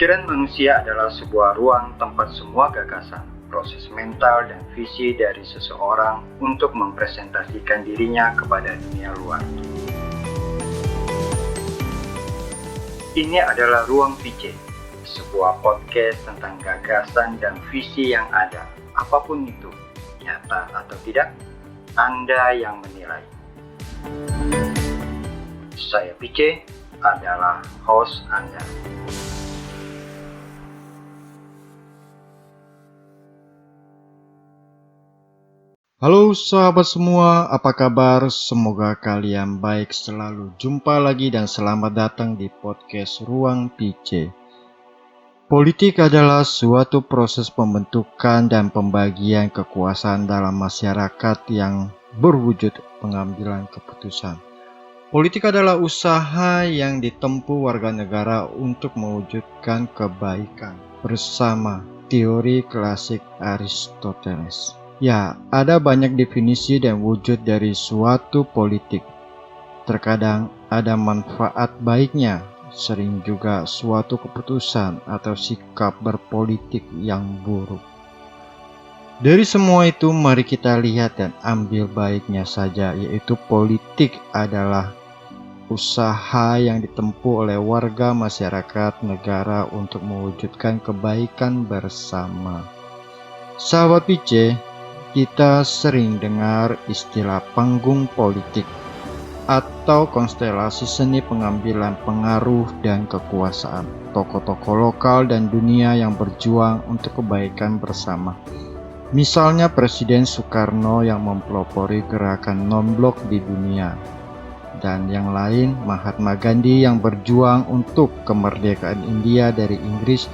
Pikiran manusia adalah sebuah ruang tempat semua gagasan, proses mental dan visi dari seseorang untuk mempresentasikan dirinya kepada dunia luar. Ini adalah Ruang PC, sebuah podcast tentang gagasan dan visi yang ada, apapun itu, nyata atau tidak, Anda yang menilai. Saya PC adalah host Anda. Halo sahabat semua, apa kabar? Semoga kalian baik selalu. Jumpa lagi dan selamat datang di podcast Ruang PC. Politik adalah suatu proses pembentukan dan pembagian kekuasaan dalam masyarakat yang berwujud pengambilan keputusan. Politik adalah usaha yang ditempuh warga negara untuk mewujudkan kebaikan bersama teori klasik Aristoteles. Ya, ada banyak definisi dan wujud dari suatu politik. Terkadang ada manfaat baiknya, sering juga suatu keputusan atau sikap berpolitik yang buruk. Dari semua itu, mari kita lihat dan ambil baiknya saja, yaitu politik adalah usaha yang ditempuh oleh warga masyarakat negara untuk mewujudkan kebaikan bersama. Sahabat PC, kita sering dengar istilah panggung politik atau konstelasi seni pengambilan pengaruh dan kekuasaan, tokoh-tokoh lokal dan dunia yang berjuang untuk kebaikan bersama. Misalnya Presiden Soekarno yang mempelopori gerakan non-blok di dunia, dan yang lain Mahatma Gandhi yang berjuang untuk kemerdekaan India dari Inggris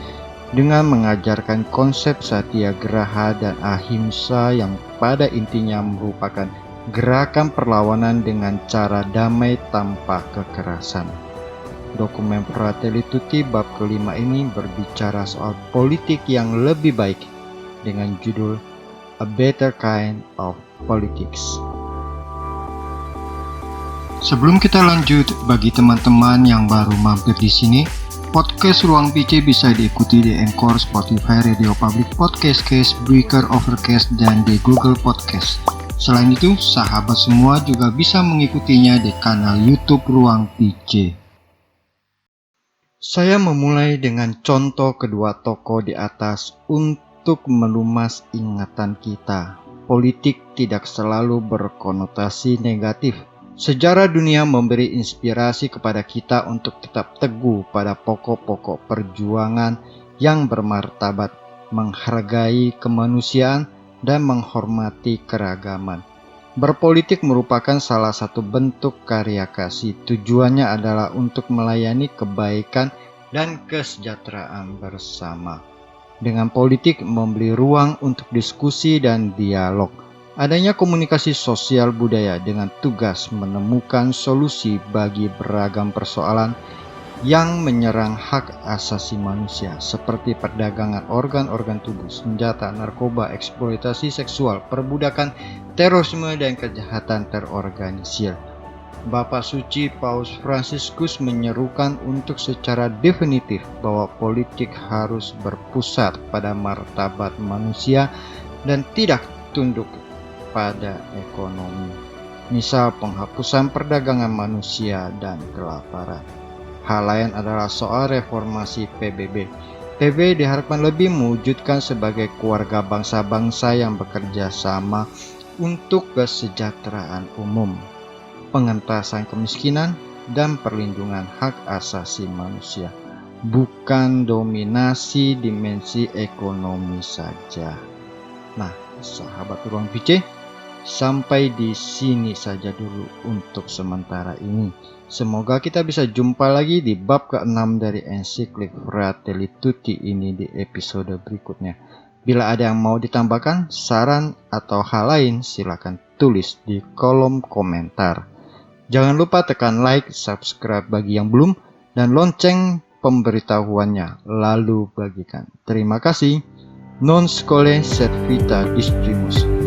dengan mengajarkan konsep satyagraha dan ahimsa yang pada intinya merupakan gerakan perlawanan dengan cara damai tanpa kekerasan. Dokumen Fratelli Tutti bab kelima ini berbicara soal politik yang lebih baik dengan judul A Better Kind of Politics. Sebelum kita lanjut, bagi teman-teman yang baru mampir di sini, podcast Ruang PC bisa diikuti di Anchor, Spotify, Radio Public Podcast, Breaker, Overcast, dan di Google Podcast. Selain itu, sahabat semua juga bisa mengikutinya di kanal YouTube Ruang PC. Saya memulai dengan contoh kedua tokoh di atas untuk melumas ingatan kita. Politik tidak selalu berkonotasi negatif. Sejarah dunia memberi inspirasi kepada kita untuk tetap teguh pada pokok-pokok perjuangan yang bermartabat, menghargai kemanusiaan, dan menghormati keragaman. Berpolitik merupakan salah satu bentuk karya kasih. Tujuannya adalah untuk melayani kebaikan dan kesejahteraan bersama. Dengan politik memberi ruang untuk diskusi dan dialog. Adanya komunikasi sosial budaya dengan tugas menemukan solusi bagi beragam persoalan yang menyerang hak asasi manusia seperti perdagangan organ-organ tubuh, senjata, narkoba, eksploitasi seksual, perbudakan, terorisme, dan kejahatan terorganisir. Bapak Suci Paus Fransiskus menyerukan untuk secara definitif bahwa politik harus berpusat pada martabat manusia dan tidak tunduk pada ekonomi, misal penghapusan perdagangan manusia dan kelaparan. Hal lain adalah soal reformasi PBB. PBB diharapkan lebih mewujudkan sebagai keluarga bangsa-bangsa yang bekerja sama untuk kesejahteraan umum, pengentasan kemiskinan, dan perlindungan hak asasi manusia, bukan dominasi dimensi ekonomi saja. Nah, sahabat Ruang PC, sampai di sini saja dulu untuk sementara ini. Semoga kita bisa jumpa lagi di bab ke-6 dari ensiklik Fratelli Tutti ini di episode berikutnya. Bila ada yang mau ditambahkan, saran atau hal lain, silakan tulis di kolom komentar. Jangan lupa tekan like, subscribe bagi yang belum, dan lonceng pemberitahuannya, lalu bagikan. Terima kasih. Non scole servita distrimus.